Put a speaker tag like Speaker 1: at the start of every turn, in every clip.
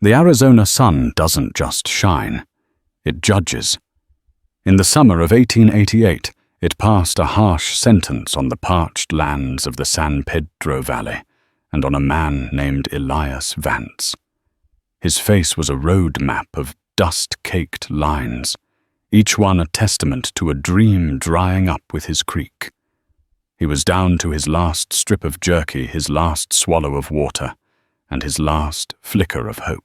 Speaker 1: The Arizona sun doesn't just shine, it judges. In the summer of 1888, it passed a harsh sentence on the parched lands of the San Pedro Valley and on a man named Elias Vance. His face was a road map of dust-caked lines, each one a testament to a dream drying up with his creek. He was down to his last strip of jerky, his last swallow of water, and his last flicker of hope.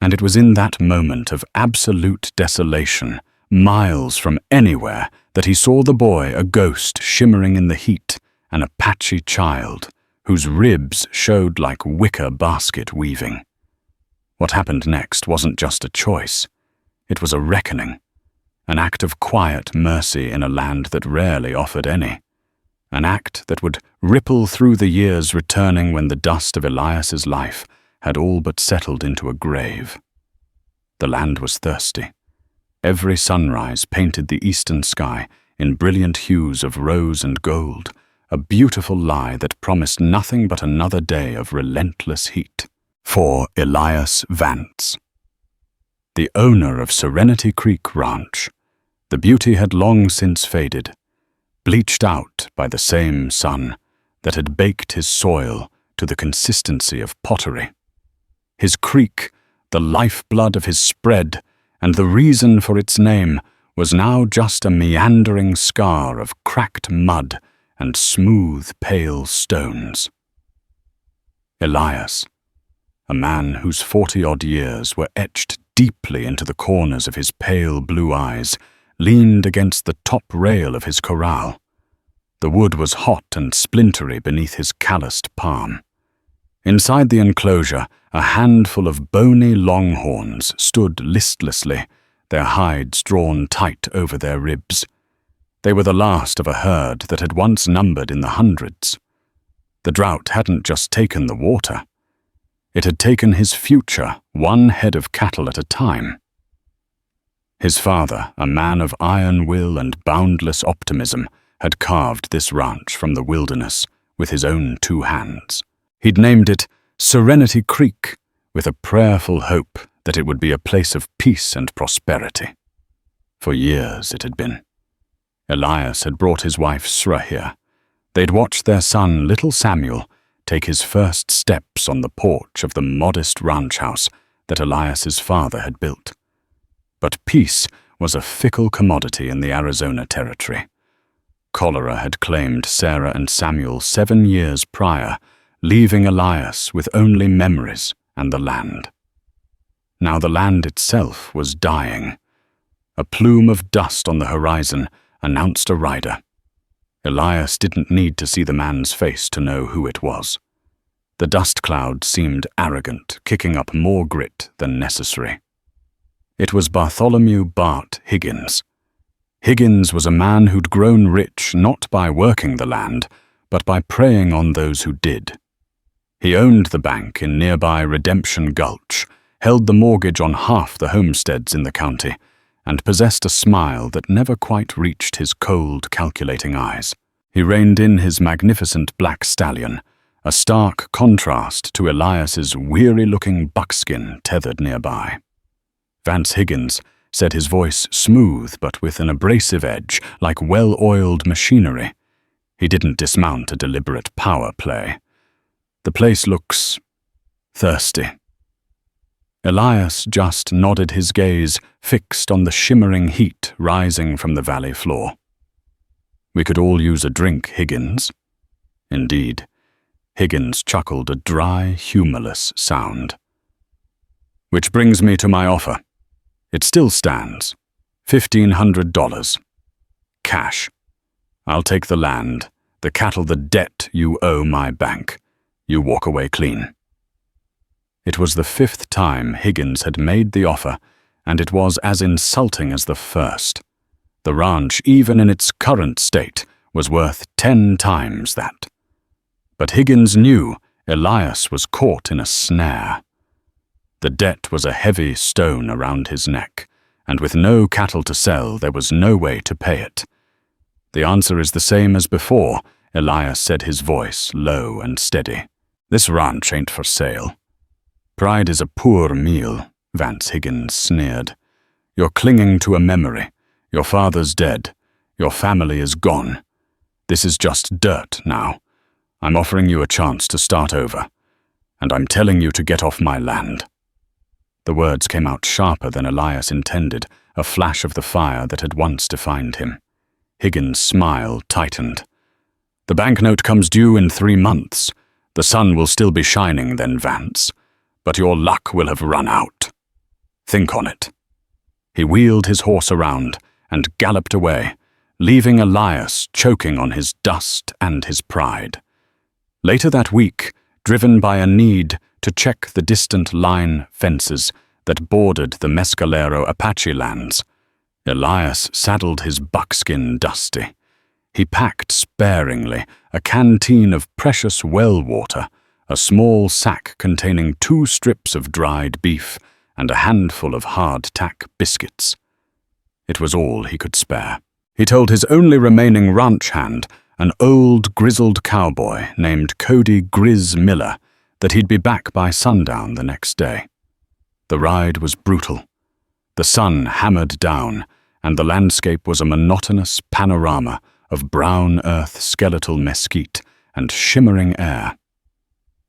Speaker 1: And it was in that moment of absolute desolation, miles from anywhere, that he saw the boy, a ghost shimmering in the heat, an Apache child, whose ribs showed like wicker basket weaving. What happened next wasn't just a choice. It was a reckoning, an act of quiet mercy in a land that rarely offered any, an act that would ripple through the years returning when the dust of Elias's life had all but settled into a grave. The land was thirsty. Every sunrise painted the eastern sky in brilliant hues of rose and gold, a beautiful lie that promised nothing but another day of relentless heat. For Elias Vance, the owner of Serenity Creek Ranch, the beauty had long since faded, bleached out by the same sun that had baked his soil to the consistency of pottery. His creek, the lifeblood of his spread, and the reason for its name, was now just a meandering scar of cracked mud and smooth, pale stones. Elias, a man whose 40-odd years were etched deeply into the corners of his pale blue eyes, leaned against the top rail of his corral. The wood was hot and splintery beneath his calloused palm. Inside the enclosure, a handful of bony longhorns stood listlessly, their hides drawn tight over their ribs. They were the last of a herd that had once numbered in the hundreds. The drought hadn't just taken the water. It had taken his future, one head of cattle at a time. His father, a man of iron will and boundless optimism, had carved this ranch from the wilderness with his own 2 hands. He'd named it Serenity Creek, with a prayerful hope that it would be a place of peace and prosperity. For years it had been. Elias had brought his wife Sra here. They'd watched their son, little Samuel, take his first steps on the porch of the modest ranch house that Elias's father had built. But peace was a fickle commodity in the Arizona territory. Cholera had claimed Sarah and Samuel 7 years prior, leaving Elias with only memories and the land. Now the land itself was dying. A plume of dust on the horizon announced a rider. Elias didn't need to see the man's face to know who it was. The dust cloud seemed arrogant, kicking up more grit than necessary. It was Bartholomew Bart Higgins. Higgins was a man who'd grown rich not by working the land, but by preying on those who did. He owned the bank in nearby Redemption Gulch, held the mortgage on half the homesteads in the county, and possessed a smile that never quite reached his cold, calculating eyes. He reined in his magnificent black stallion, a stark contrast to Elias's weary-looking buckskin tethered nearby. Vance Higgins said, his voice smooth but with an abrasive edge, like well-oiled machinery. He didn't dismount a deliberate power play. The place looks thirsty. Elias just nodded, his gaze fixed on the shimmering heat rising from the valley floor. We could all use a drink, Higgins. Indeed, Higgins chuckled, a dry, humorless sound. Which brings me to my offer. It still stands. $1,500. Cash. I'll take the land, the cattle, the debt you owe my bank. You walk away clean. It was the 5th time Higgins had made the offer, and it was as insulting as the first. The ranch, even in its current state, was worth 10 times that. But Higgins knew Elias was caught in a snare. The debt was a heavy stone around his neck, and with no cattle to sell, there was no way to pay it. The answer is the same as before, Elias said, his voice low and steady. This ranch ain't for sale. Pride is a poor meal, Vance Higgins sneered. You're clinging to a memory. Your father's dead. Your family is gone. This is just dirt now. I'm offering you a chance to start over. And I'm telling you to get off my land. The words came out sharper than Elias intended, a flash of the fire that had once defined him. Higgins' smile tightened. The banknote comes due in 3 months. The sun will still be shining then, Vance. But your luck will have run out. Think on it. He wheeled his horse around and galloped away, leaving Elias choking on his dust and his pride. Later that week, driven by a need to check the distant line fences that bordered the Mescalero Apache lands, Elias saddled his buckskin Dusty. He packed sparingly a canteen of precious well water, a small sack containing 2 strips of dried beef, and a handful of hardtack biscuits. It was all he could spare. He told his only remaining ranch hand, an old grizzled cowboy named Cody Grizz Miller, that he'd be back by sundown the next day. The ride was brutal. The sun hammered down, and the landscape was a monotonous panorama of brown earth skeletal mesquite and shimmering air.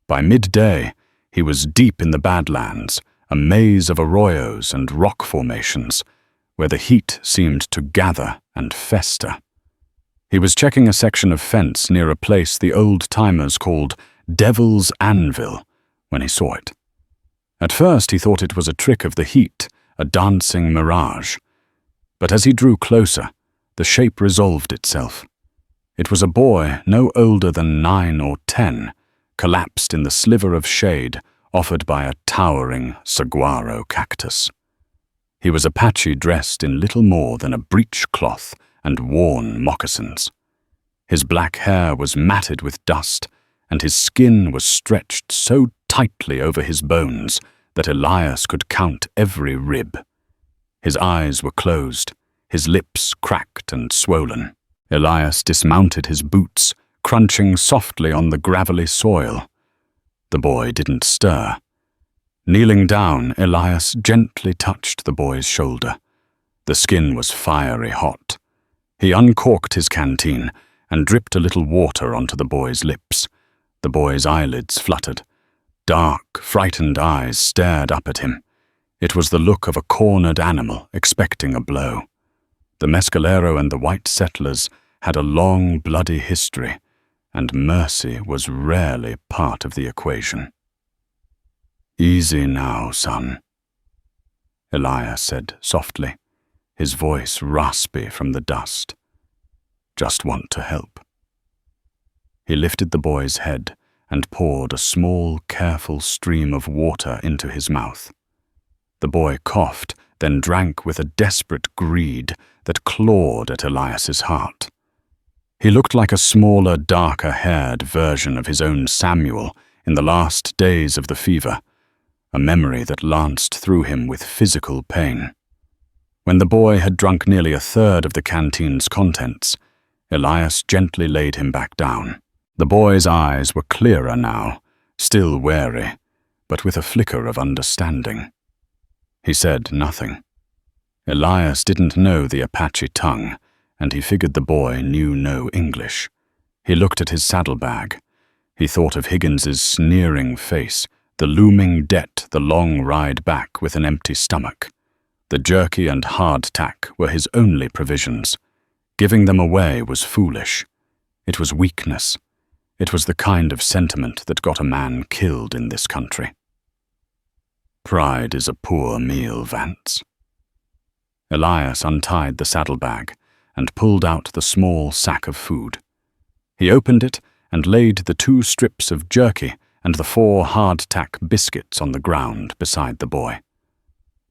Speaker 1: By midday, he was deep in the Badlands, a maze of arroyos and rock formations, where the heat seemed to gather and fester. He was checking a section of fence near a place the old-timers called Devil's Anvil when he saw it. At first he thought it was a trick of the heat, a dancing mirage. But as he drew closer, the shape resolved itself. It was a boy no older than 9 or 10, collapsed in the sliver of shade offered by a towering saguaro cactus. He was Apache dressed in little more than a breechcloth and worn moccasins. His black hair was matted with dust, and his skin was stretched so tightly over his bones that Elias could count every rib. His eyes were closed, his lips cracked and swollen. Elias dismounted his boots, crunching softly on the gravelly soil. The boy didn't stir. Kneeling down, Elias gently touched the boy's shoulder. The skin was fiery hot. He uncorked his canteen and dripped a little water onto the boy's lips. The boy's eyelids fluttered. Dark, frightened eyes stared up at him. It was the look of a cornered animal expecting a blow. The Mescalero and the white settlers had a long, bloody history, and mercy was rarely part of the equation. "Easy now, son," Elias said softly, his voice raspy from the dust. "Just want to help." He lifted the boy's head and poured a small, careful stream of water into his mouth. The boy coughed, then drank with a desperate greed that clawed at Elias's heart. He looked like a smaller, darker-haired version of his own Samuel in the last days of the fever, a memory that lanced through him with physical pain. When the boy had drunk nearly a third of the canteen's contents, Elias gently laid him back down. The boy's eyes were clearer now, still wary, but with a flicker of understanding. He said nothing. Elias didn't know the Apache tongue, and he figured the boy knew no English. He looked at his saddlebag. He thought of Higgins's sneering face, the looming debt, the long ride back with an empty stomach. The jerky and hardtack were his only provisions. Giving them away was foolish. It was weakness. It was the kind of sentiment that got a man killed in this country. Pride is a poor meal, Vance. Elias untied the saddlebag and pulled out the small sack of food. He opened it and laid the 2 strips of jerky and the 4 hardtack biscuits on the ground beside the boy.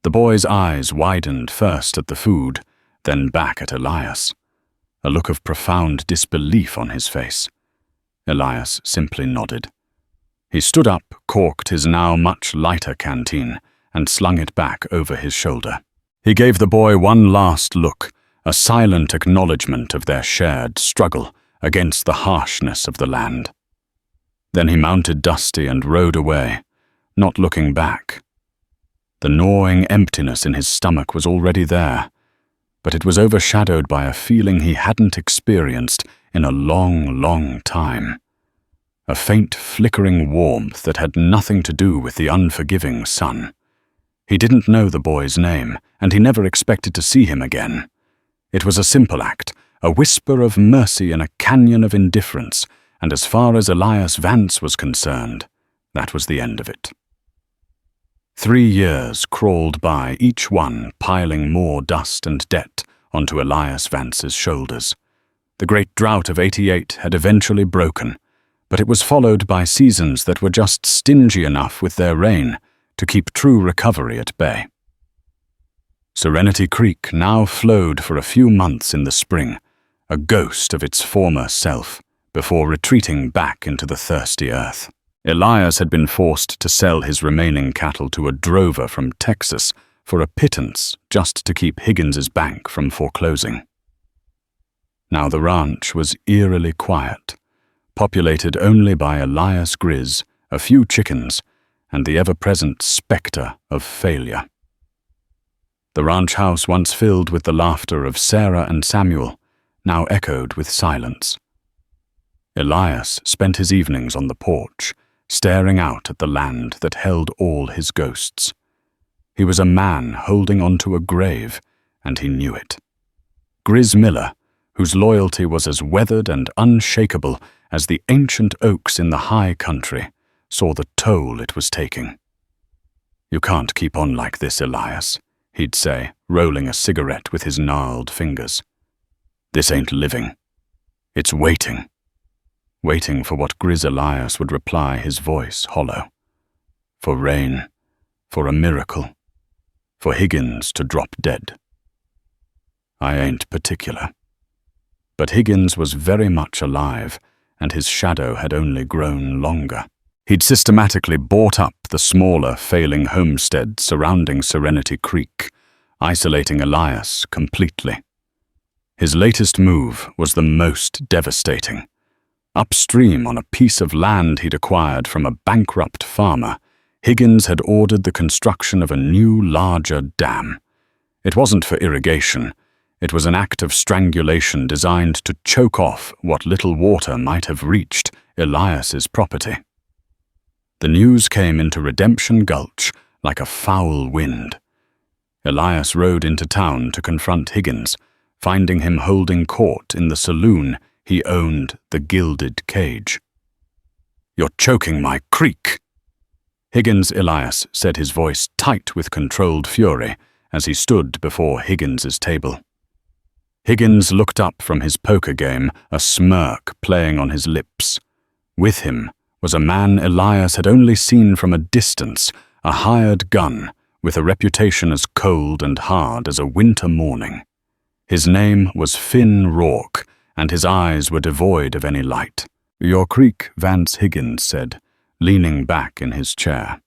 Speaker 1: The boy's eyes widened first at the food, then back at Elias, a look of profound disbelief on his face. Elias simply nodded. He stood up, corked his now much lighter canteen, and slung it back over his shoulder. He gave the boy one last look, a silent acknowledgement of their shared struggle against the harshness of the land. Then he mounted Dusty and rode away, not looking back. The gnawing emptiness in his stomach was already there, but it was overshadowed by a feeling he hadn't experienced in a long, long time. A faint flickering warmth that had nothing to do with the unforgiving sun. He didn't know the boy's name, and he never expected to see him again. It was a simple act, a whisper of mercy in a canyon of indifference, and as far as Elias Vance was concerned, that was the end of it. 3 years crawled by, each one piling more dust and debt onto Elias Vance's shoulders. The great drought of '88 had eventually broken, but it was followed by seasons that were just stingy enough with their rain to keep true recovery at bay. Serenity Creek now flowed for a few months in the spring, a ghost of its former self, before retreating back into the thirsty earth. Elias had been forced to sell his remaining cattle to a drover from Texas for a pittance just to keep Higgins's bank from foreclosing. Now the ranch was eerily quiet, populated only by Elias Grizz, a few chickens, and the ever-present spectre of failure. The ranch house, once filled with the laughter of Sarah and Samuel, now echoed with silence. Elias spent his evenings on the porch, staring out at the land that held all his ghosts. He was a man holding onto a grave, and he knew it. Grizz Miller, whose loyalty was as weathered and unshakable as the ancient oaks in the high country, saw the toll it was taking. "You can't keep on like this, Elias," he'd say, rolling a cigarette with his gnarled fingers. "This ain't living. It's waiting." Waiting for what Grizz Elias would reply, his voice hollow. For rain, for a miracle, for Higgins to drop dead. I ain't particular. But Higgins was very much alive, and his shadow had only grown longer. He'd systematically bought up the smaller, failing homesteads surrounding Serenity Creek, isolating Elias completely. His latest move was the most devastating. Upstream on a piece of land he'd acquired from a bankrupt farmer, Higgins had ordered the construction of a new, larger dam. It wasn't for irrigation. It was an act of strangulation designed to choke off what little water might have reached Elias's property. The news came into Redemption Gulch like a foul wind. Elias rode into town to confront Higgins, finding him holding court in the saloon he owned, the Gilded Cage. "You're choking my creek!" Higgins Elias said, his voice tight with controlled fury, as he stood before Higgins's table. Higgins looked up from his poker game, a smirk playing on his lips. With him was a man Elias had only seen from a distance, a hired gun with a reputation as cold and hard as a winter morning. His name was Finn Rourke, and his eyes were devoid of any light. "Your creek," Vance Higgins said, leaning back in his chair.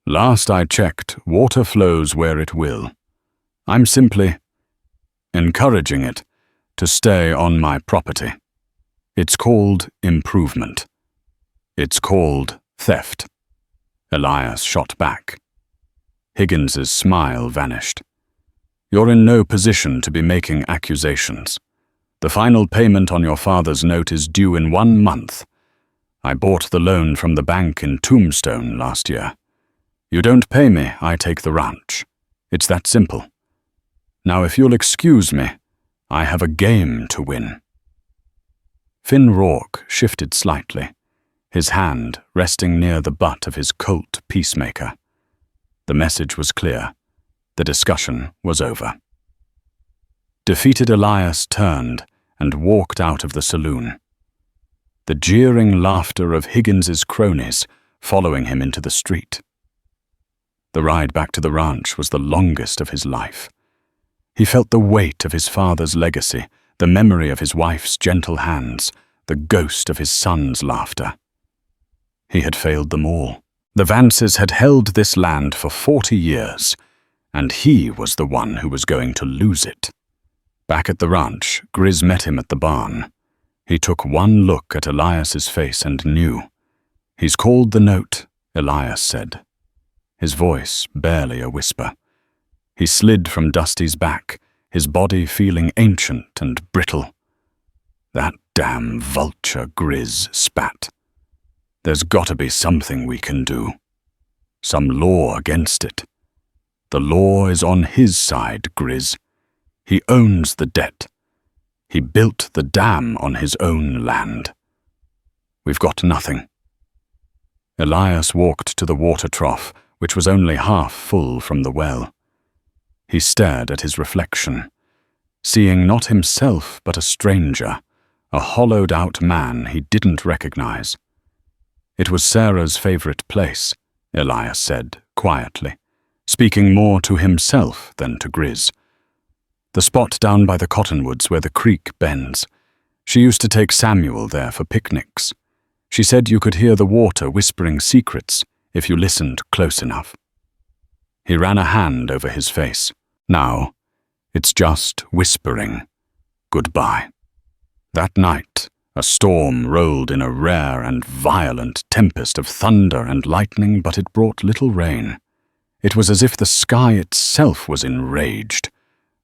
Speaker 1: "Last I checked, water flows where it will. I'm simply encouraging it to stay on my property. It's called improvement. It's called theft." Elias shot back. Higgins's smile vanished. "You're in no position to be making accusations. The final payment on your father's note is due in 1 month. I bought the loan from the bank in Tombstone last year. You don't pay me, I take the ranch. It's that simple. Now, if you'll excuse me, I have a game to win." Finn Rourke shifted slightly, his hand resting near the butt of his Colt Peacemaker. The message was clear. The discussion was over. Defeated Elias turned and walked out of the saloon. The jeering laughter of Higgins's cronies following him into the street. The ride back to the ranch was the longest of his life. He felt the weight of his father's legacy, the memory of his wife's gentle hands, the ghost of his son's laughter. He had failed them all. The Vances had held this land for 40 years, and he was the one who was going to lose it. Back at the ranch, Grizz met him at the barn. He took one look at Elias's face and knew. He's called the note, Elias said, his voice barely a whisper. He slid from Dusty's back, his body feeling ancient and brittle. That damn vulture, Grizz spat. There's gotta be something we can do. Some law against it. The law is on his side, Grizz. He owns the debt. He built the dam on his own land. We've got nothing. Elias walked to the water trough, which was only half full from the well. He stared at his reflection, seeing not himself but a stranger, a hollowed-out man he didn't recognize. It was Sarah's favorite place, Elias said quietly, speaking more to himself than to Grizz. The spot down by the cottonwoods where the creek bends. She used to take Samuel there for picnics. She said you could hear the water whispering secrets if you listened close enough. He ran a hand over his face. Now, it's just whispering. Goodbye. That night, a storm rolled in a rare and violent tempest of thunder and lightning, but it brought little rain. It was as if the sky itself was enraged,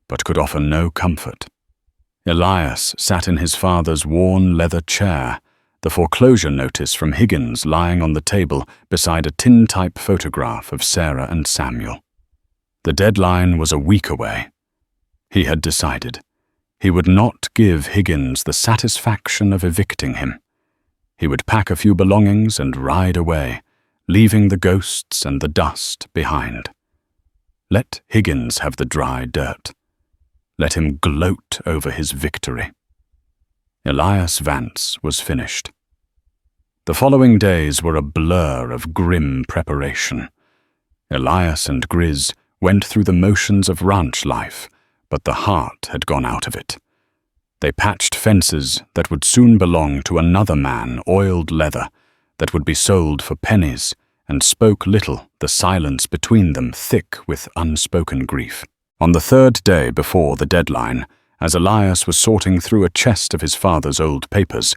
Speaker 1: but could offer no comfort. Elias sat in his father's worn leather chair, the foreclosure notice from Higgins lying on the table beside a tintype photograph of Sarah and Samuel. The deadline was a week away. He had decided. He would not give Higgins the satisfaction of evicting him. He would pack a few belongings and ride away, leaving the ghosts and the dust behind. Let Higgins have the dry dirt. Let him gloat over his victory. Elias Vance was finished. The following days were a blur of grim preparation. Elias and Grizz went through the motions of ranch life, but the heart had gone out of it. They patched fences that would soon belong to another man, oiled leather, that would be sold for pennies, and spoke little, the silence between them thick with unspoken grief. On the third day before the deadline, as Elias was sorting through a chest of his father's old papers,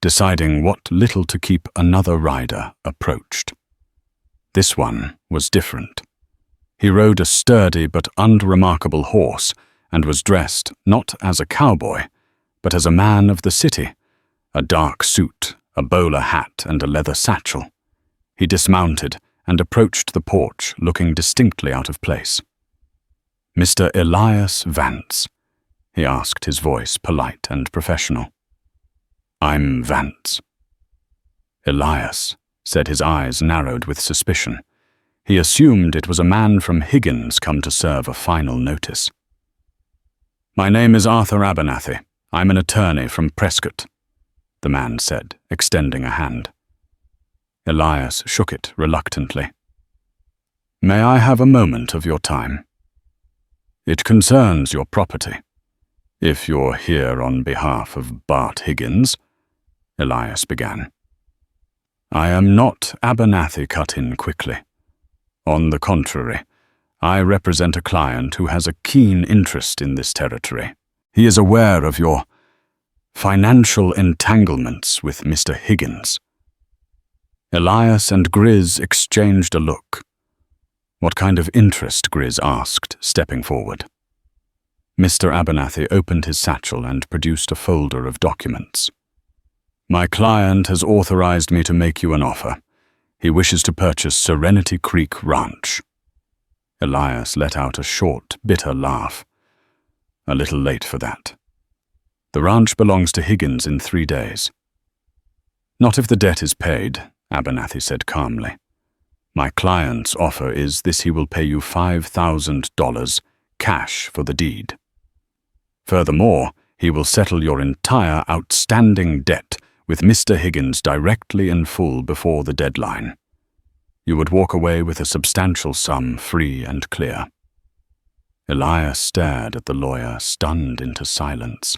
Speaker 1: deciding what little to keep, another rider approached. This one was different. He rode a sturdy but unremarkable horse and was dressed not as a cowboy, but as a man of the city, a dark suit, a bowler hat, and a leather satchel. He dismounted and approached the porch, looking distinctly out of place. "Mr. Elias Vance," he asked, his voice polite and professional. "I'm Vance." Elias said, his eyes narrowed with suspicion. He assumed it was a man from Higgins come to serve a final notice. "My name is Arthur Abernathy. I'm an attorney from Prescott," the man said, extending a hand. Elias shook it reluctantly. "May I have a moment of your time?" "It concerns your property. If you're here on behalf of Bart Higgins," Elias began. "I am not," Abernathy cut in quickly. "On the contrary, I represent a client who has a keen interest in this territory. He is aware of your financial entanglements with Mr. Higgins." Elias and Grizz exchanged a look. "What kind of interest?" Grizz asked, stepping forward. Mr. Abernathy opened his satchel and produced a folder of documents. "My client has authorized me to make you an offer. He wishes to purchase Serenity Creek Ranch." Elias let out a short, bitter laugh. "A little late for that. The ranch belongs to Higgins in 3 days." "Not if the debt is paid," Abernathy said calmly. "My client's offer is this: he will pay you $5,000 cash for the deed. Furthermore, he will settle your entire outstanding debt with Mr. Higgins directly in full before the deadline. You would walk away with a substantial sum, free and clear." Elias stared at the lawyer, stunned into silence.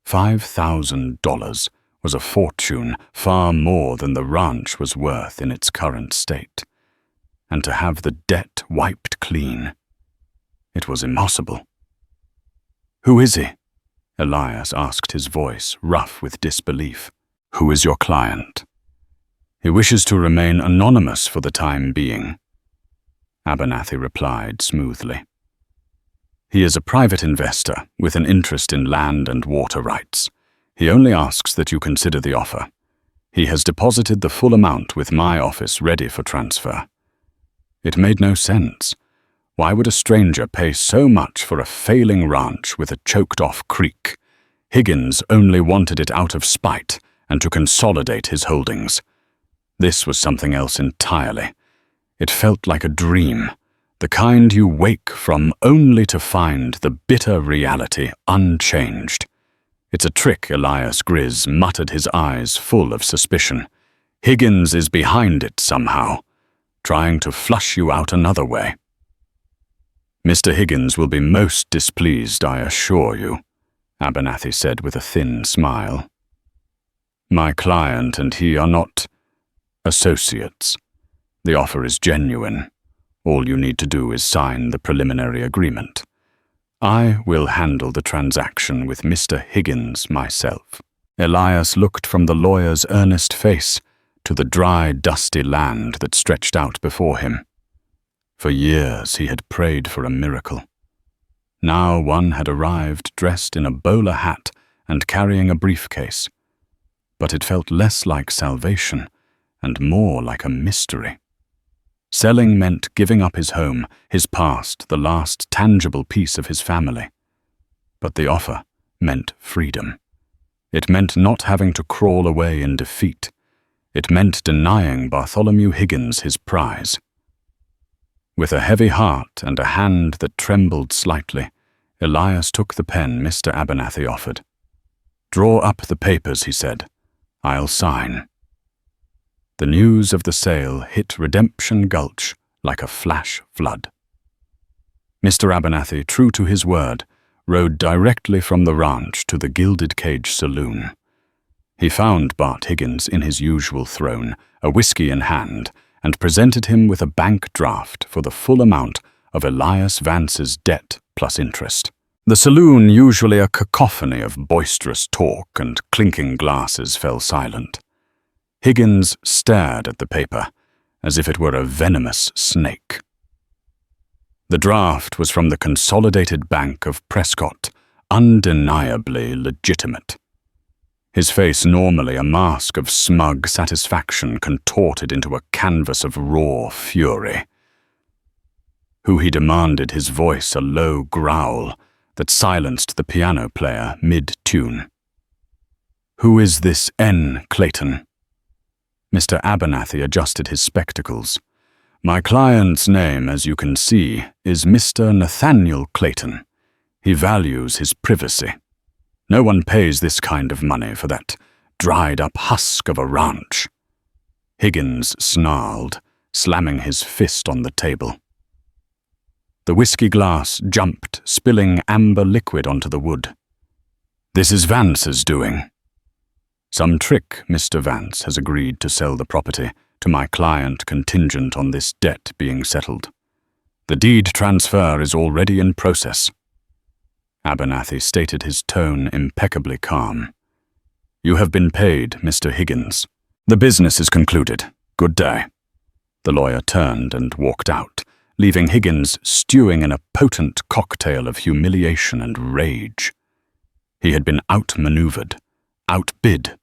Speaker 1: $5,000 was a fortune, far more than the ranch was worth in its current state. And to have the debt wiped clean, it was impossible. "Who is he?" Elias asked, his voice rough with disbelief. "Who is your client?" He wishes to remain anonymous for the time being, Abernathy replied smoothly. He is a private investor with an interest in land and water rights. He only asks that you consider the offer. He has deposited the full amount with my office ready for transfer. It made no sense. Why would a stranger pay so much for a failing ranch with a choked-off creek? Higgins only wanted it out of spite and to consolidate his holdings. This was something else entirely. It felt like a dream, the kind you wake from only to find the bitter reality unchanged. It's a trick, Elias Grizz muttered, his eyes full of suspicion. Higgins is behind it somehow, trying to flush you out another way. Mr. Higgins will be most displeased, I assure you, Abernathy said with a thin smile. My client and he are not associates. The offer is genuine. All you need to do is sign the preliminary agreement. I will handle the transaction with Mr. Higgins myself. Elias looked from the lawyer's earnest face to the dry, dusty land that stretched out before him. For years he had prayed for a miracle. Now one had arrived dressed in a bowler hat and carrying a briefcase. But it felt less like salvation and more like a mystery. Selling meant giving up his home, his past, the last tangible piece of his family. But the offer meant freedom. It meant not having to crawl away in defeat. It meant denying Bartholomew Higgins his prize. With a heavy heart and a hand that trembled slightly, Elias took the pen Mr. Abernathy offered. Draw up the papers, he said. I'll sign. The news of the sale hit Redemption Gulch like a flash flood. Mr. Abernathy, true to his word, rode directly from the ranch to the Gilded Cage Saloon. He found Bart Higgins in his usual throne, a whiskey in hand, and presented him with a bank draft for the full amount of Elias Vance's debt plus interest. The saloon, usually a cacophony of boisterous talk and clinking glasses, fell silent. Higgins stared at the paper as if it were a venomous snake. The draft was from the Consolidated Bank of Prescott, undeniably legitimate. His face, normally a mask of smug satisfaction, contorted into a canvas of raw fury. Who he demanded, his voice a low growl that silenced the piano player mid-tune. Who is this N. Clayton? Mr. Abernathy adjusted his spectacles. My client's name, as you can see, is Mr. Nathaniel Clayton. He values his privacy. No one pays this kind of money for that dried-up husk of a ranch. Higgins snarled, slamming his fist on the table. The whiskey glass jumped, spilling amber liquid onto the wood. This is Vance's doing. Some trick Mr. Vance has agreed to sell the property to my client contingent on this debt being settled. The deed transfer is already in process. Abernathy stated, his tone impeccably calm. You have been paid, Mr. Higgins. The business is concluded. Good day. The lawyer turned and walked out, leaving Higgins stewing in a potent cocktail of humiliation and rage. He had been outmaneuvered, outbid.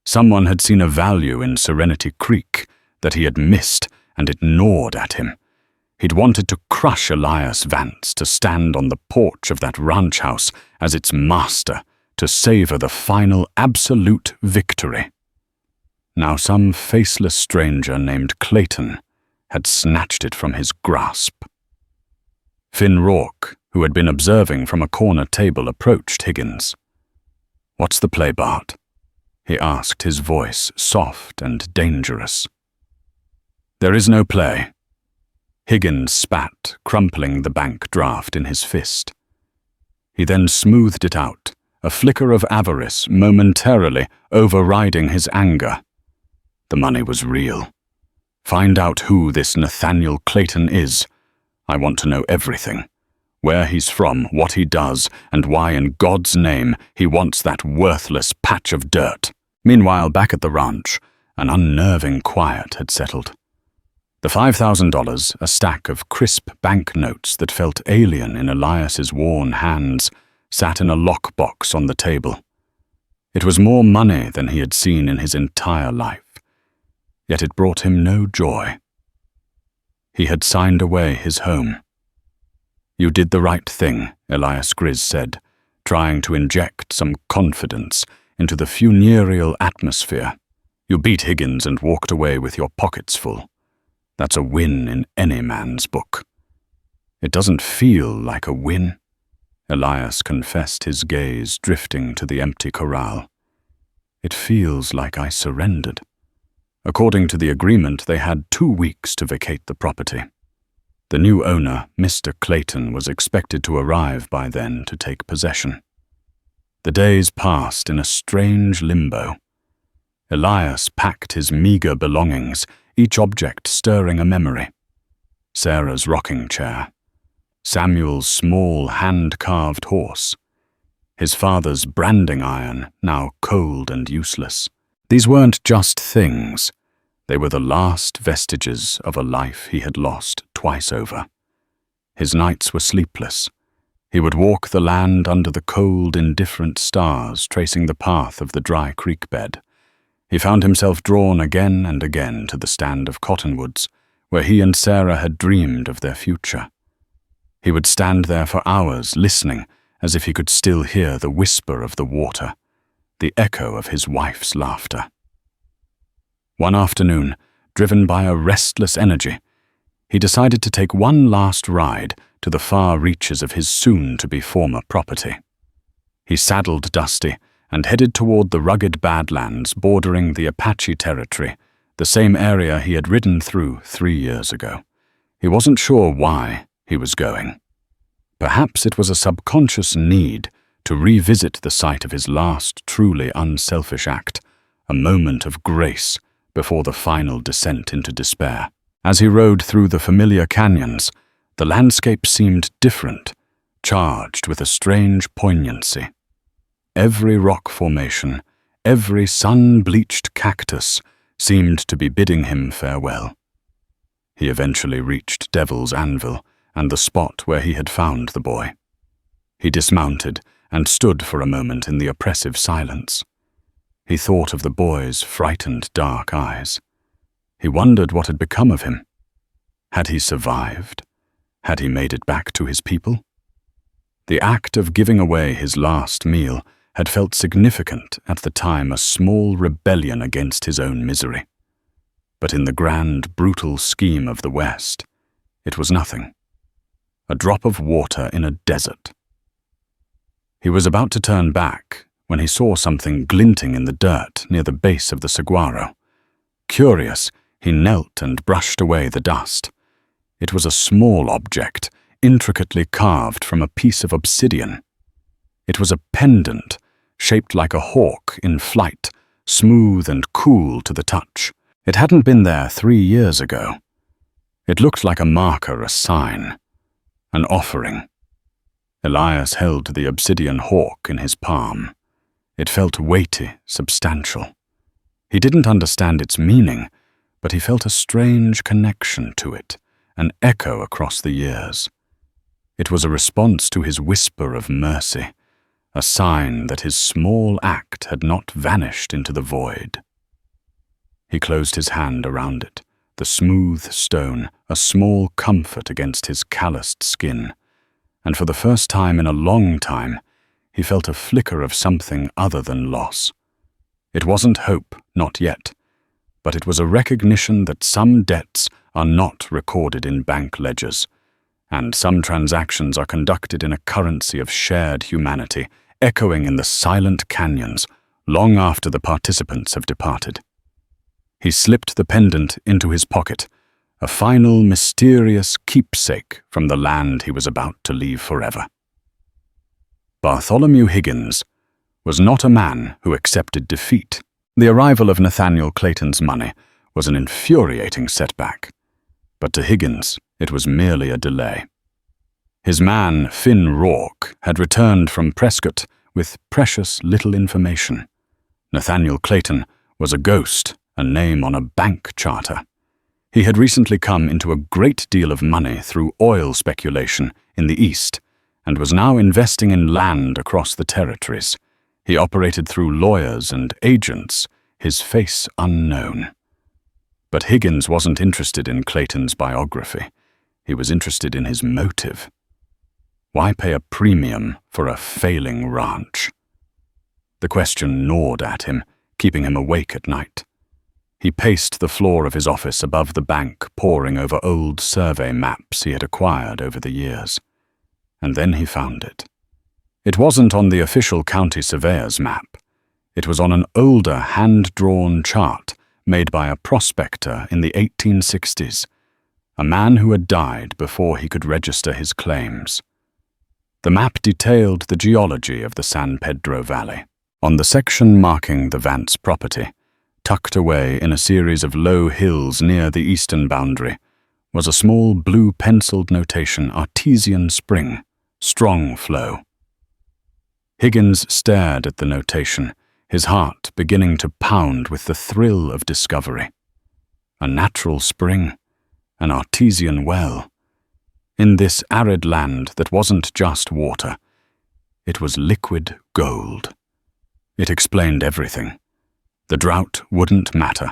Speaker 1: Someone had seen a value in Serenity Creek that he had missed, and it gnawed at him. He'd wanted to crush Elias Vance, to stand on the porch of that ranch house as its master, to savor the final absolute victory. Now some faceless stranger named Clayton had snatched it from his grasp. Finn Rourke, who had been observing from a corner table, approached Higgins. What's the play, Bart? He asked, his voice soft and dangerous. There is no play. Higgins spat, crumpling the bank draft in his fist. He then smoothed it out, a flicker of avarice momentarily overriding his anger. The money was real. Find out who this Nathaniel Clayton is. I want to know everything. Where he's from, what he does, and why in God's name he wants that worthless patch of dirt. Meanwhile, back at the ranch, An unnerving quiet had settled. The $5,000, a stack of crisp banknotes that felt alien in Elias's worn hands, sat in a lockbox on the table. It was more money than he had seen in his entire life, yet it brought him no joy. He had signed away his home. "You did the right thing," Elias Grizz said, trying to inject some confidence into the funereal atmosphere. "You beat Higgins and walked away with your pockets full. That's a win in any man's book." "It doesn't feel like a win," Elias confessed, his gaze drifting to the empty corral. "It feels like I surrendered." According to the agreement, they had 2 weeks to vacate the property. The new owner, Mr. Clayton, was expected to arrive by then to take possession. The days passed in a strange limbo. Elias packed his meager belongings, each object stirring a memory. Sarah's rocking chair, Samuel's small hand-carved horse, his father's branding iron, now cold and useless. These weren't just things. They were the last vestiges of a life he had lost twice over. His nights were sleepless. He would walk the land under the cold, indifferent stars, tracing the path of the dry creek bed. He found himself drawn again and again to the stand of cottonwoods, where he and Sarah had dreamed of their future. He would stand there for hours, listening, as if he could still hear the whisper of the water, the echo of his wife's laughter. One afternoon, driven by a restless energy, he decided to take one last ride to the far reaches of his soon-to-be former property. He saddled Dusty and headed toward the rugged badlands bordering the Apache territory, the same area he had ridden through 3 years ago. He wasn't sure why he was going. Perhaps it was a subconscious need to revisit the site of his last truly unselfish act, a moment of grace before the final descent into despair. As he rode through the familiar canyons, the landscape seemed different, charged with a strange poignancy. Every rock formation, every sun-bleached cactus seemed to be bidding him farewell. He eventually reached Devil's Anvil and the spot where he had found the boy. He dismounted and stood for a moment in the oppressive silence. He thought of the boy's frightened dark eyes. He wondered what had become of him. Had he survived? Had he made it back to his people? The act of giving away his last meal had felt significant at the time, a small rebellion against his own misery. But in the grand, brutal scheme of the West, it was nothing. A drop of water in a desert. He was about to turn back when he saw something glinting in the dirt near the base of the saguaro. Curious, he knelt and brushed away the dust. It was a small object, intricately carved from a piece of obsidian. It was a pendant, shaped like a hawk in flight, smooth and cool to the touch. It hadn't been there 3 years ago. It looked like a marker, a sign, an offering. Elias held the obsidian hawk in his palm. It felt weighty, substantial. He didn't understand its meaning, but he felt a strange connection to it, an echo across the years. It was a response to his whisper of mercy, a sign that his small act had not vanished into the void. He closed his hand around it, the smooth stone, a small comfort against his calloused skin, and for the first time in a long time, he felt a flicker of something other than loss. It wasn't hope, not yet, but it was a recognition that some debts are not recorded in bank ledgers, and some transactions are conducted in a currency of shared humanity, echoing in the silent canyons long after the participants have departed. He slipped the pendant into his pocket, a final mysterious keepsake from the land he was about to leave forever. Bartholomew Higgins was not a man who accepted defeat. The arrival of Nathaniel Clayton's money was an infuriating setback, but to Higgins it was merely a delay. His man, Finn Rourke, had returned from Prescott with precious little information. Nathaniel Clayton was a ghost, a name on a bank charter. He had recently come into a great deal of money through oil speculation in the East and was now investing in land across the territories. He operated through lawyers and agents, his face unknown. But Higgins wasn't interested in Clayton's biography. He was interested in his motive. Why pay a premium for a failing ranch? The question gnawed at him, keeping him awake at night. He paced the floor of his office above the bank, poring over old survey maps he had acquired over the years. And then he found it. It wasn't on the official county surveyor's map. It was on an older hand-drawn chart made by a prospector in the 1860s, a man who had died before he could register his claims. The map detailed the geology of the San Pedro Valley. On the section marking the Vance property, tucked away in a series of low hills near the eastern boundary, was a small blue penciled notation, Artesian Spring, strong flow. Higgins stared at the notation, his heart beginning to pound with the thrill of discovery. A natural spring, an artesian well. In this arid land that wasn't just water, it was liquid gold. It explained everything. The drought wouldn't matter.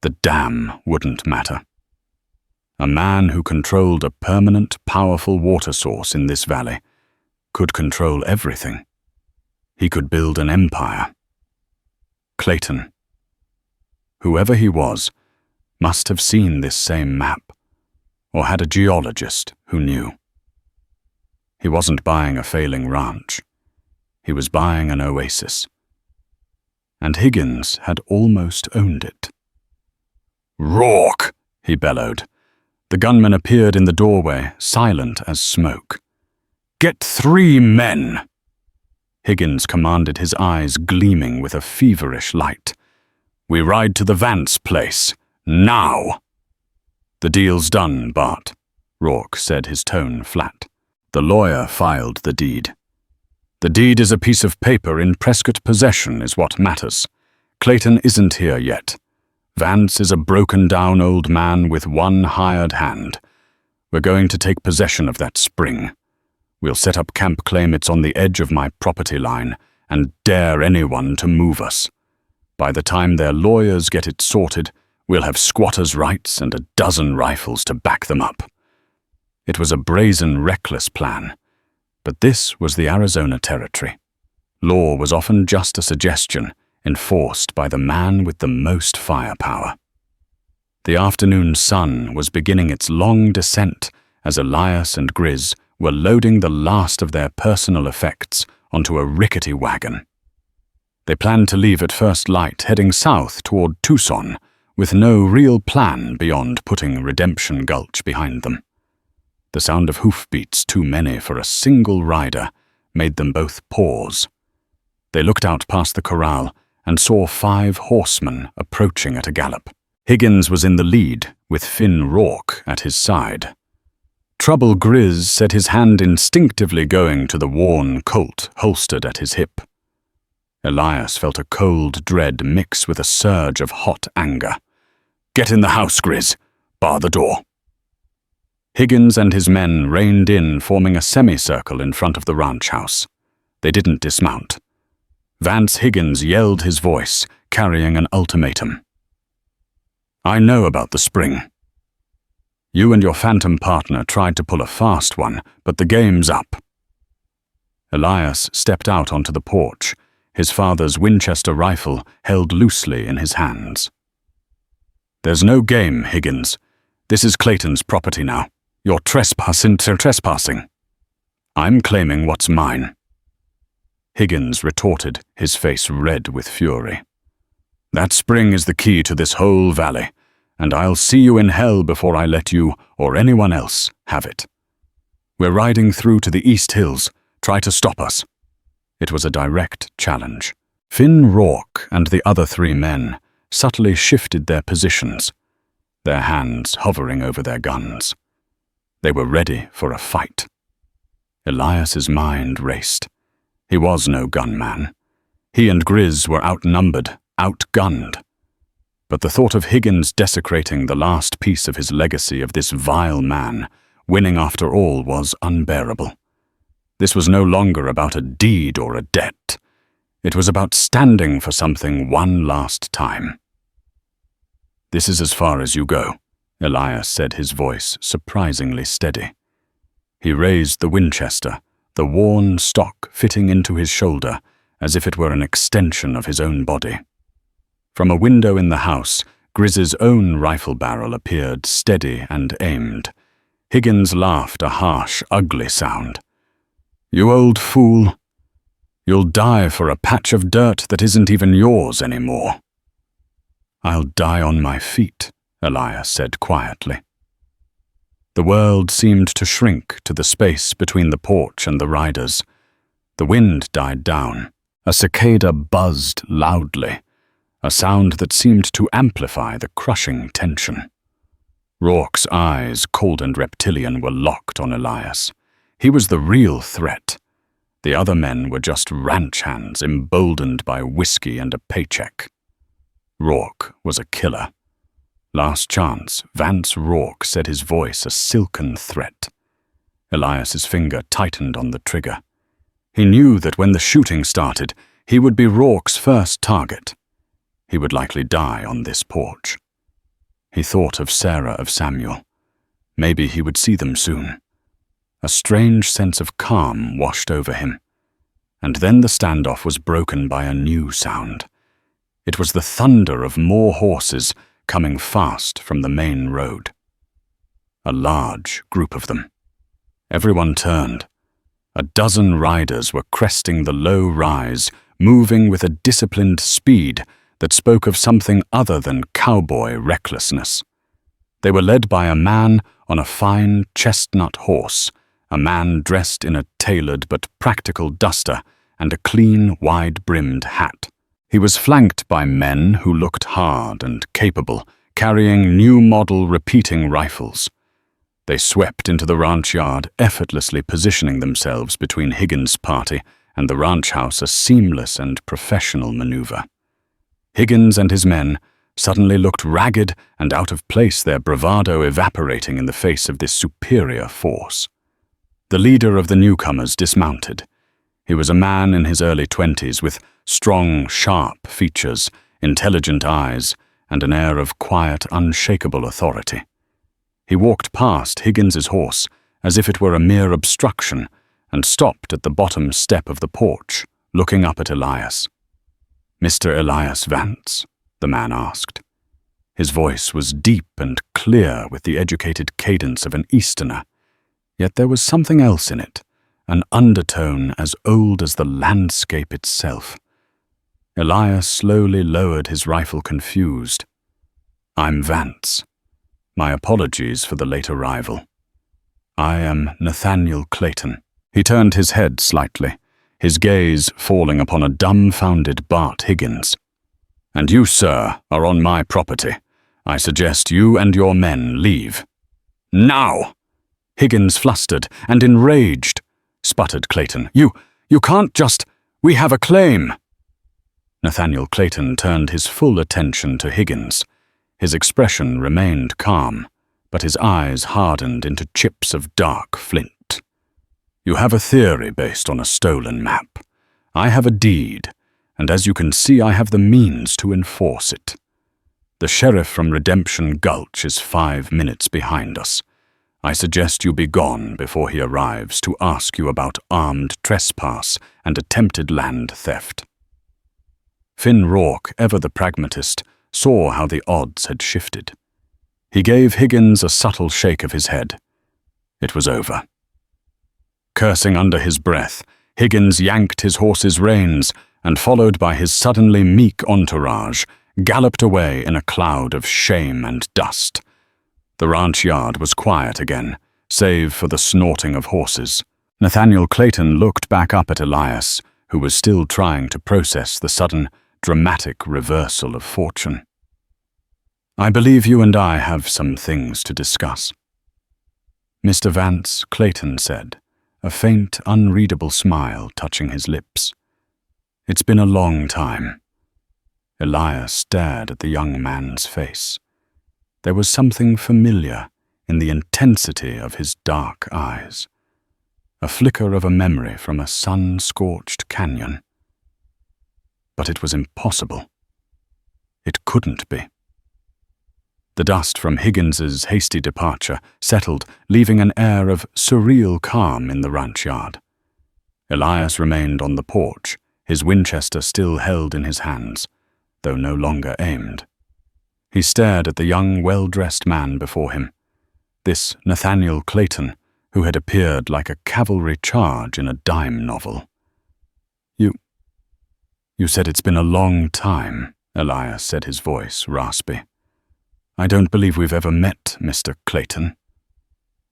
Speaker 1: The dam wouldn't matter. A man who controlled a permanent, powerful water source in this valley could control everything. He could build an empire. Clayton, whoever he was, must have seen this same map, or had a geologist who knew. He wasn't buying a failing ranch. He was buying an oasis. And Higgins had almost owned it. "Rourke!" he bellowed. The gunman appeared in the doorway, silent as smoke. "Get 3 men!" Higgins commanded, his eyes gleaming with a feverish light. "We ride to the Vance place, now!" "The deal's done, Bart," Rourke said, his tone flat. The lawyer filed the deed. "The deed is a piece of paper in Prescott possession is what matters. Clayton isn't here yet. Vance is a broken-down old man with one hired hand. We're going to take possession of that spring. We'll set up camp, claim it's on the edge of my property line, and dare anyone to move us. By the time their lawyers get it sorted, we'll have squatters' rights and a dozen rifles to back them up." It was a brazen, reckless plan, but this was the Arizona Territory. Law was often just a suggestion, enforced by the man with the most firepower. The afternoon sun was beginning its long descent as Elias and Grizz were loading the last of their personal effects onto a rickety wagon. They planned to leave at first light, heading south toward Tucson, with no real plan beyond putting Redemption Gulch behind them. The sound of hoofbeats, too many for a single rider, made them both pause. They looked out past the corral and saw 5 horsemen approaching at a gallop. Higgins was in the lead, with Finn Rourke at his side. Trouble Grizz set his hand instinctively going to the worn Colt holstered at his hip. Elias felt a cold dread mix with a surge of hot anger. "Get in the house, Grizz. Bar the door." Higgins and his men reined in, forming a semicircle in front of the ranch house. They didn't dismount. Vance Higgins yelled his voice, carrying an ultimatum. "I know about the spring. You and your phantom partner tried to pull a fast one, but the game's up." Elias stepped out onto the porch, his father's Winchester rifle held loosely in his hands. "There's no game, Higgins. This is Clayton's property now. You're trespassing. I'm claiming what's mine." Higgins retorted, his face red with fury. "That spring is the key to this whole valley, and I'll see you in hell before I let you or anyone else have it. We're riding through to the East Hills. Try to stop us." It was a direct challenge. Finn Rourke and the other 3 men subtly shifted their positions, their hands hovering over their guns. They were ready for a fight. Elias's mind raced. He was no gunman. He and Grizz were outnumbered, outgunned. But the thought of Higgins desecrating the last piece of his legacy of this vile man, winning after all, was unbearable. This was no longer about a deed or a debt. It was about standing for something one last time. "This is as far as you go," Elias said, his voice surprisingly steady. He raised the Winchester, the worn stock fitting into his shoulder as if it were an extension of his own body. From a window in the house, Grizz's own rifle barrel appeared steady and aimed. Higgins laughed a harsh, ugly sound. "You old fool. You'll die for a patch of dirt that isn't even yours anymore." "I'll die on my feet," Elias said quietly. The world seemed to shrink to the space between the porch and the riders. The wind died down. A cicada buzzed loudly, a sound that seemed to amplify the crushing tension. Rourke's eyes, cold and reptilian, were locked on Elias. He was the real threat. The other men were just ranch hands emboldened by whiskey and a paycheck. Rourke was a killer. Last chance, Vance Rourke said, his voice a silken threat. Elias's finger tightened on the trigger. He knew that when the shooting started, he would be Rourke's first target. He would likely die on this porch. He thought of Sarah of Samuel. Maybe he would see them soon. A strange sense of calm washed over him. And then the standoff was broken by a new sound. It was the thunder of more horses coming fast from the main road. A large group of them. Everyone turned. A dozen riders were cresting the low rise, moving with a disciplined speed that spoke of something other than cowboy recklessness. They were led by a man on a fine chestnut horse, a man dressed in a tailored but practical duster and a clean, wide-brimmed hat. He was flanked by men who looked hard and capable, carrying new-model repeating rifles. They swept into the ranch yard, effortlessly positioning themselves between Higgins' party and the ranch house, a seamless and professional maneuver. Higgins and his men suddenly looked ragged and out of place, their bravado evaporating in the face of this superior force. The leader of the newcomers dismounted. He was a man in his early 20s with strong, sharp features, intelligent eyes, and an air of quiet, unshakable authority. He walked past Higgins's horse as if it were a mere obstruction and stopped at the bottom step of the porch, looking up at Elias. "Mr. Elias Vance?" the man asked. His voice was deep and clear with the educated cadence of an Easterner, yet there was something else in it, an undertone as old as the landscape itself. Elias slowly lowered his rifle, confused. "I'm Vance. My apologies for the late arrival. I am Nathaniel Clayton." He turned his head slightly, his gaze falling upon a dumbfounded Bart Higgins. "And you, sir, are on my property. I suggest you and your men leave." "Now!" Higgins, flustered and enraged, sputtered Clayton. You can't just... We have a claim." Nathaniel Clayton turned his full attention to Higgins. His expression remained calm, but his eyes hardened into chips of dark flint. "You have a theory based on a stolen map. I have a deed, and as you can see, I have the means to enforce it. The sheriff from Redemption Gulch is 5 minutes behind us. I suggest you be gone before he arrives to ask you about armed trespass and attempted land theft." Finn Rourke, ever the pragmatist, saw how the odds had shifted. He gave Higgins a subtle shake of his head. It was over. Cursing under his breath, Higgins yanked his horse's reins and, followed by his suddenly meek entourage, galloped away in a cloud of shame and dust. The ranch yard was quiet again, save for the snorting of horses. Nathaniel Clayton looked back up at Elias, who was still trying to process the sudden, dramatic reversal of fortune. "I believe you and I have some things to discuss." "Mr. Vance," Clayton said, a faint, unreadable smile touching his lips. "It's been a long time. Elias stared at the young man's face. There was something familiar in the intensity of his dark eyes, a flicker of a memory from a sun-scorched canyon. But it was impossible. It couldn't be. The dust from Higgins's hasty departure settled, leaving an air of surreal calm in the ranch yard. Elias remained on the porch, his Winchester still held in his hands, though no longer aimed. He stared at the young, well-dressed man before him, this Nathaniel Clayton, who had appeared like a cavalry charge in a dime novel. You said it's been a long time, Elias said, his voice raspy. I don't believe we've ever met, Mr. Clayton.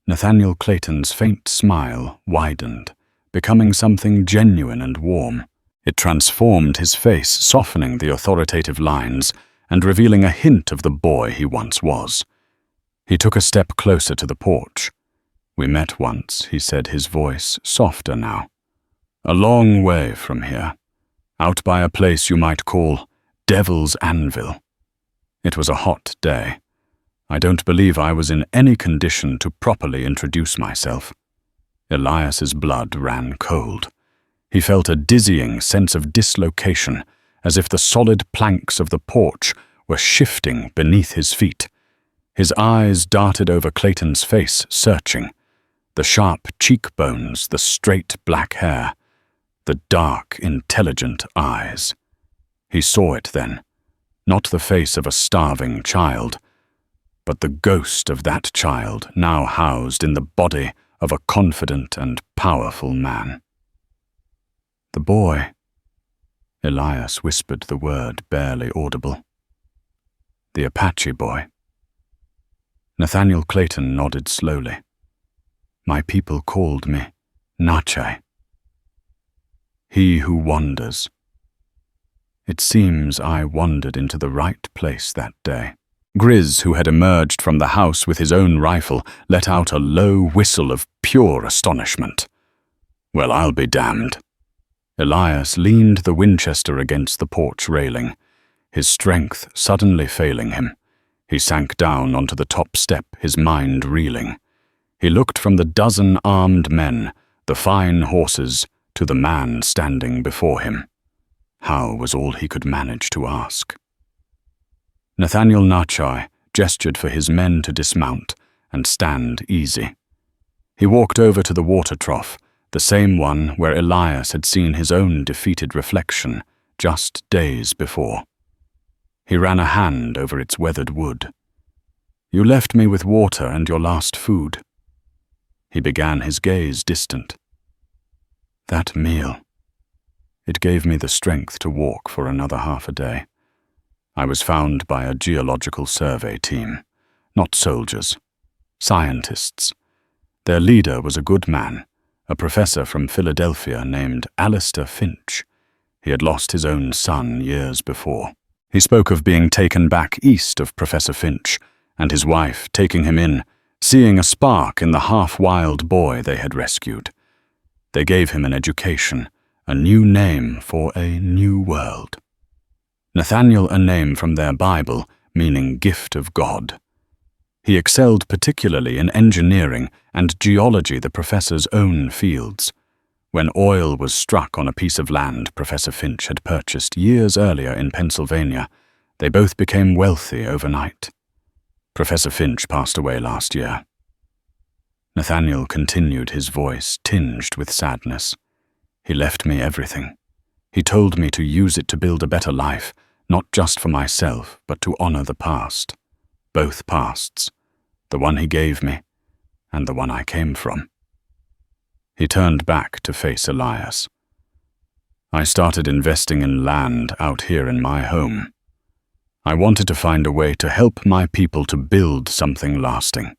Speaker 1: Nathaniel Clayton's faint smile widened, becoming something genuine and warm. It transformed his face, softening the authoritative lines and revealing a hint of the boy he once was. He took a step closer to the porch. We met once, he said, his voice softer now. A long way from here, out by a place you might call Devil's Anvil. It was a hot day. I don't believe I was in any condition to properly introduce myself. Elias's blood ran cold. He felt a dizzying sense of dislocation, as if the solid planks of the porch were shifting beneath his feet. His eyes darted over Clayton's face, searching. The sharp cheekbones, the straight black hair, the dark, intelligent eyes. He saw it then, not the face of a starving child, but the ghost of that child now housed in the body of a confident and powerful man. The boy. Elias whispered the word barely audible. The Apache boy. Nathaniel Clayton nodded slowly. My people called me Nache. He who wanders. It seems I wandered into the right place that day. Grizz, who had emerged from the house with his own rifle, let out a low whistle of pure astonishment. Well, I'll be damned. Elias leaned the Winchester against the porch railing, his strength suddenly failing him. He sank down onto the top step, his mind reeling. He looked from the dozen armed men, the fine horses, to the man standing before him. How was all he could manage to ask? Nathaniel Nache gestured for his men to dismount and stand easy. He walked over to the water trough, the same one where Elias had seen his own defeated reflection just days before. He ran a hand over its weathered wood. You left me with water and your last food. He began, his gaze distant. That meal. It gave me the strength to walk for another half a day. I was found by a geological survey team, not soldiers, scientists. Their leader was a good man, a professor from Philadelphia named Alistair Finch. He had lost his own son years before. He spoke of being taken back east of Professor Finch, and his wife taking him in, seeing a spark in the half-wild boy they had rescued. They gave him an education, a new name for a new world. Nathaniel a name from their Bible, meaning gift of God. He excelled particularly in engineering and geology, the professor's own fields. When oil was struck on a piece of land Professor Finch had purchased years earlier in Pennsylvania, they both became wealthy overnight. Professor Finch passed away last year. Nathaniel continued, his voice tinged with sadness. He left me everything. He told me to use it to build a better life, not just for myself, but to honor the past. Both pasts, the one he gave me and the one I came from. He turned back to face Elias. I started investing in land out here in my home. I wanted to find a way to help my people to build something lasting.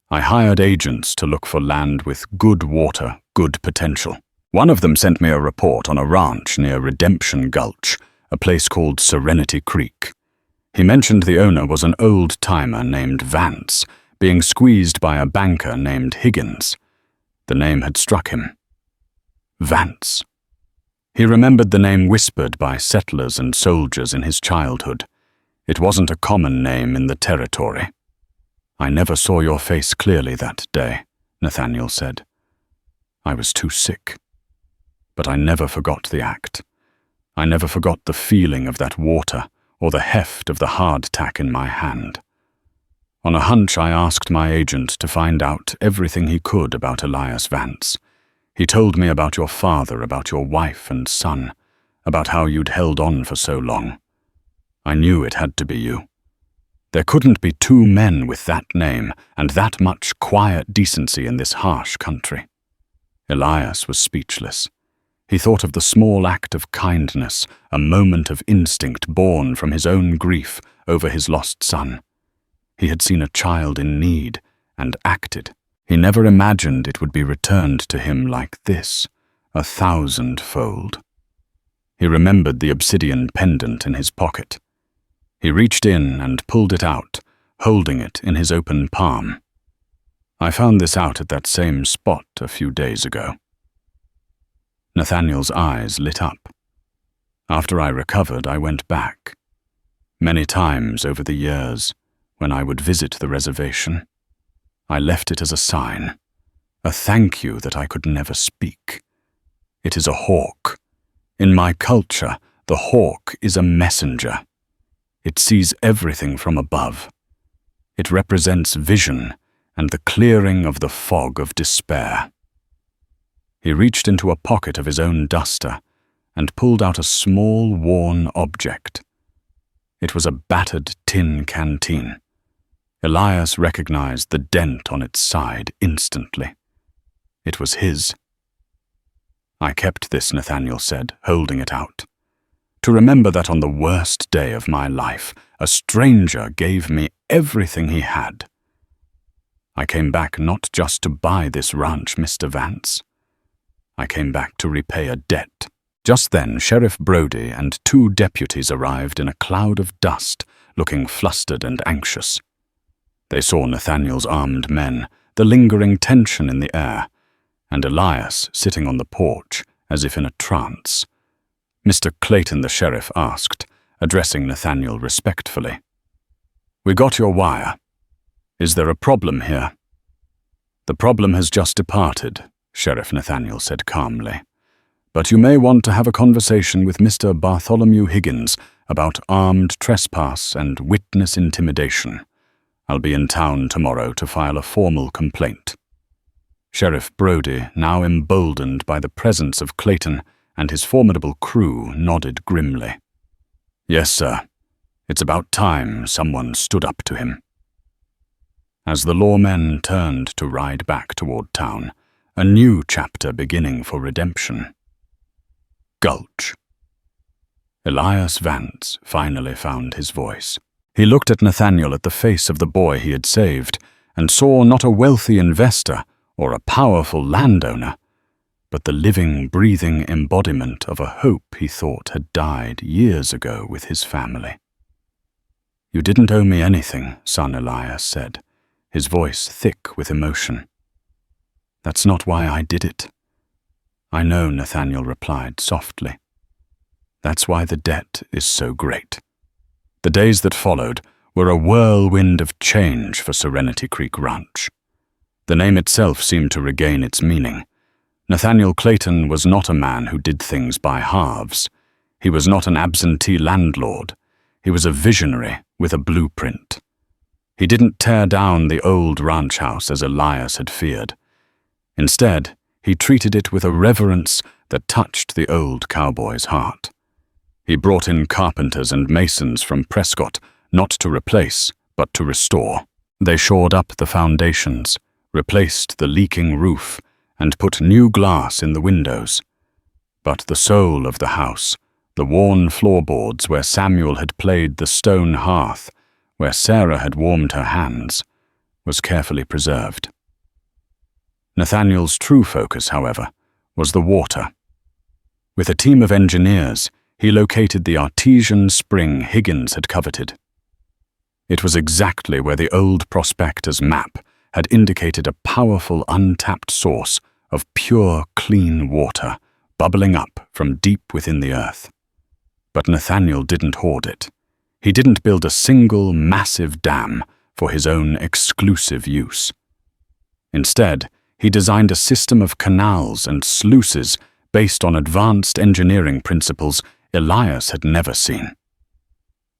Speaker 1: I hired agents to look for land with good water, good potential. One of them sent me a report on a ranch near Redemption Gulch, a place called Serenity Creek. He mentioned the owner was an old-timer named Vance, being squeezed by a banker named Higgins. The name had struck him. Vance. He remembered the name whispered by settlers and soldiers in his childhood. It wasn't a common name in the territory. "I never saw your face clearly that day," Nathaniel said. "I was too sick. But I never forgot the act. I never forgot the feeling of that water or the heft of the hardtack in my hand. On a hunch, I asked my agent to find out everything he could about Elias Vance. He told me about your father, about your wife and son, about how you'd held on for so long. I knew it had to be you. There couldn't be two men with that name and that much quiet decency in this harsh country." Elias was speechless. He thought of the small act of kindness, a moment of instinct born from his own grief over his lost son. He had seen a child in need and acted. He never imagined it would be returned to him like this, 1,000-fold. He remembered the obsidian pendant in his pocket. He reached in and pulled it out, holding it in his open palm. "I found this out at that same spot a few days ago." Nathaniel's eyes lit up. "After I recovered, I went back. Many times over the years, when I would visit the reservation, I left it as a sign, a thank you that I could never speak. It is a hawk. In my culture, the hawk is a messenger. It sees everything from above. It represents vision and the clearing of the fog of despair." He reached into a pocket of his own duster and pulled out a small, worn object. It was a battered tin canteen. Elias recognized the dent on its side instantly. It was his. "I kept this," Nathaniel said, holding it out, "to remember that on the worst day of my life, a stranger gave me everything he had. I came back not just to buy this ranch, Mr. Vance. I came back to repay a debt." Just then, Sheriff Brody and 2 deputies arrived in a cloud of dust, looking flustered and anxious. They saw Nathaniel's armed men, the lingering tension in the air, and Elias sitting on the porch, as if in a trance. Mr. Clayton, the sheriff, asked, addressing Nathaniel respectfully. "We got your wire. Is there a problem here?" "The problem has just departed," Sheriff Nathaniel said calmly. "But you may want to have a conversation with Mr. Bartholomew Higgins about armed trespass and witness intimidation. I'll be in town tomorrow to file a formal complaint." Sheriff Brody, now emboldened by the presence of Clayton and his formidable crew, nodded grimly. "Yes, sir. It's about time someone stood up to him." As the lawmen turned to ride back toward town, a new chapter beginning for redemption. Gulch. Elias Vance finally found his voice. He looked at Nathaniel at the face of the boy he had saved and saw not a wealthy investor or a powerful landowner, but the living, breathing embodiment of a hope he thought had died years ago with his family. "You didn't owe me anything," son Elias said, his voice thick with emotion. "That's not why I did it." "I know," Nathaniel replied softly. "That's why the debt is so great." The days that followed were a whirlwind of change for Serenity Creek Ranch. The name itself seemed to regain its meaning. Nathaniel Clayton was not a man who did things by halves. He was not an absentee landlord. He was a visionary with a blueprint. He didn't tear down the old ranch house as Elias had feared. Instead, he treated it with a reverence that touched the old cowboy's heart. He brought in carpenters and masons from Prescott, not to replace, but to restore. They shored up the foundations, replaced the leaking roof, and put new glass in the windows. But the soul of the house, the worn floorboards where Samuel had played the stone hearth, where Sarah had warmed her hands, was carefully preserved. Nathaniel's true focus, however, was the water. With a team of engineers, he located the artesian spring Higgins had coveted. It was exactly where the old prospector's map had indicated a powerful untapped source of pure, clean water, bubbling up from deep within the earth. But Nathaniel didn't hoard it. He didn't build a single massive dam for his own exclusive use. Instead, he designed a system of canals and sluices based on advanced engineering principles Elias had never seen.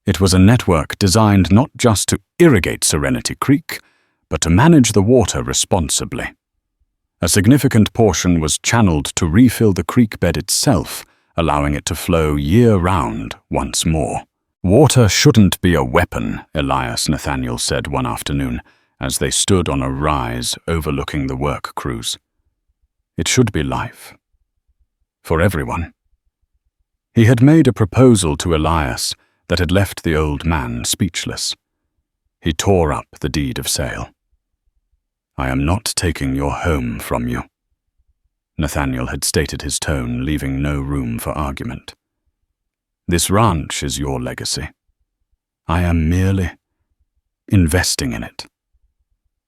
Speaker 1: It was a network designed not just to irrigate Serenity Creek, but to manage the water responsibly. A significant portion was channeled to refill the creek bed itself, allowing it to flow year-round once more. "Water shouldn't be a weapon," Elias Nathaniel said one afternoon, as they stood on a rise overlooking the work crews. "It should be life. For everyone." He had made a proposal to Elias that had left the old man speechless. He tore up the deed of sale. "I am not taking your home from you." Nathaniel had stated his tone, leaving no room for argument. "This ranch is your legacy. I am merely investing in it.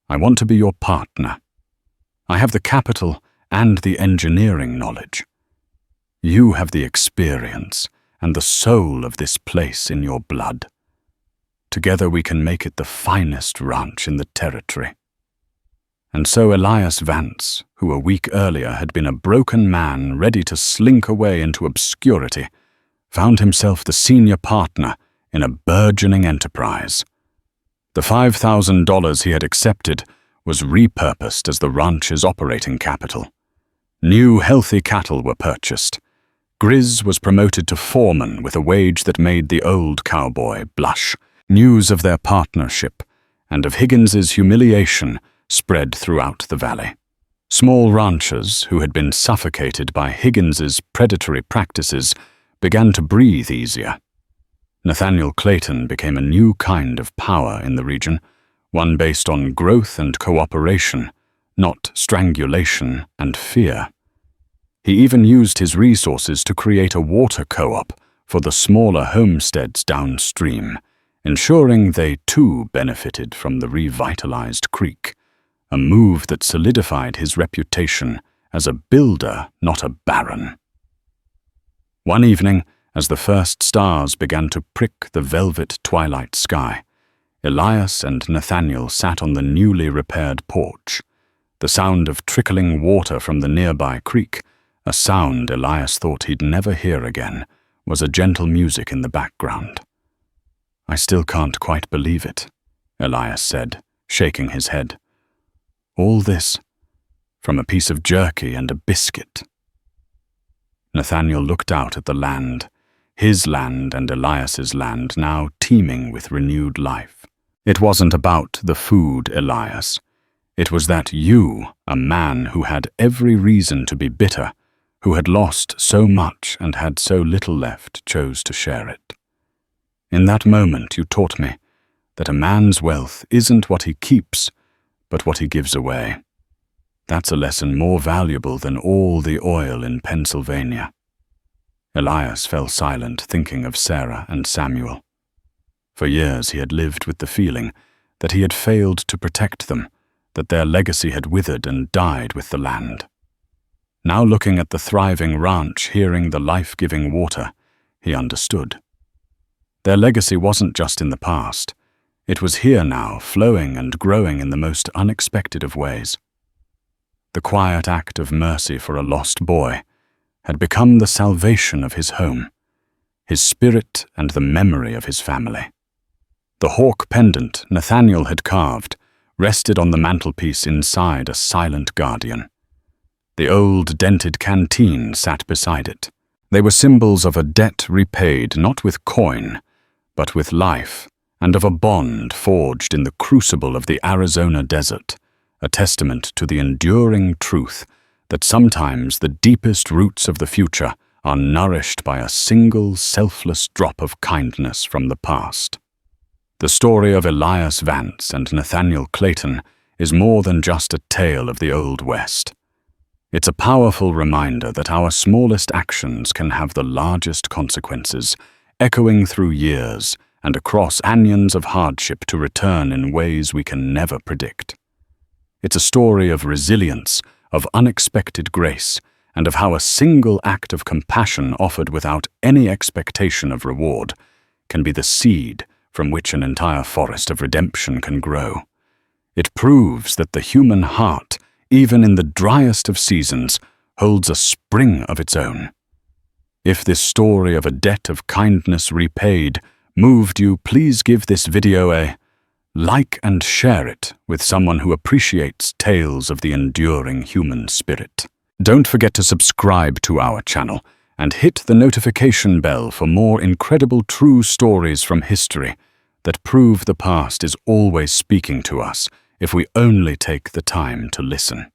Speaker 1: I want to be your partner. I have the capital and the engineering knowledge. You have the experience and the soul of this place in your blood. Together we can make it the finest ranch in the territory." And so Elias Vance, who a week earlier had been a broken man ready to slink away into obscurity, found himself the senior partner in a burgeoning enterprise. The $5,000 he had accepted was repurposed as the ranch's operating capital. New healthy cattle were purchased. Grizz was promoted to foreman with a wage that made the old cowboy blush. News of their partnership and of Higgins's humiliation spread throughout the valley. Small ranchers who had been suffocated by Higgins's predatory practices began to breathe easier. Nathaniel Clayton became a new kind of power in the region, one based on growth and cooperation, not strangulation and fear. He even used his resources to create a water co-op for the smaller homesteads downstream, ensuring they too benefited from the revitalized creek, a move that solidified his reputation as a builder, not a baron. One evening, as the first stars began to prick the velvet twilight sky, Elias and Nathaniel sat on the newly repaired porch. The sound of trickling water from the nearby creek, a sound Elias thought he'd never hear again, was a gentle music in the background. "I still can't quite believe it," Elias said, shaking his head. "All this from a piece of jerky and a biscuit." Nathaniel looked out at the land, his land and Elias's land now teeming with renewed life. "It wasn't about the food, Elias. It was that you, a man who had every reason to be bitter, who had lost so much and had so little left, chose to share it. In that moment you taught me that a man's wealth isn't what he keeps, but what he gives away. That's a lesson more valuable than all the oil in Pennsylvania." Elias fell silent, thinking of Sarah and Samuel. For years he had lived with the feeling that he had failed to protect them, that their legacy had withered and died with the land. Now looking at the thriving ranch, hearing the life-giving water, he understood. Their legacy wasn't just in the past. It was here now, flowing and growing in the most unexpected of ways. The quiet act of mercy for a lost boy had become the salvation of his home, his spirit and the memory of his family. The hawk pendant Nathaniel had carved rested on the mantelpiece inside a silent guardian. The old dented canteen sat beside it. They were symbols of a debt repaid not with coin, but with life, and of a bond forged in the crucible of the Arizona desert, a testament to the enduring truth that sometimes the deepest roots of the future are nourished by a single selfless drop of kindness from the past. The story of Elias Vance and Nathaniel Clayton is more than just a tale of the Old West. It's a powerful reminder that our smallest actions can have the largest consequences, echoing through years and across canyons of hardship to return in ways we can never predict. It's a story of resilience, of unexpected grace, and of how a single act of compassion offered without any expectation of reward can be the seed from which an entire forest of redemption can grow. It proves that the human heart, even in the driest of seasons, holds a spring of its own. If this story of a debt of kindness repaid moved you, please give this video a like and share it with someone who appreciates tales of the enduring human spirit. Don't forget to subscribe to our channel and hit the notification bell for more incredible true stories from history that prove the past is always speaking to us if we only take the time to listen.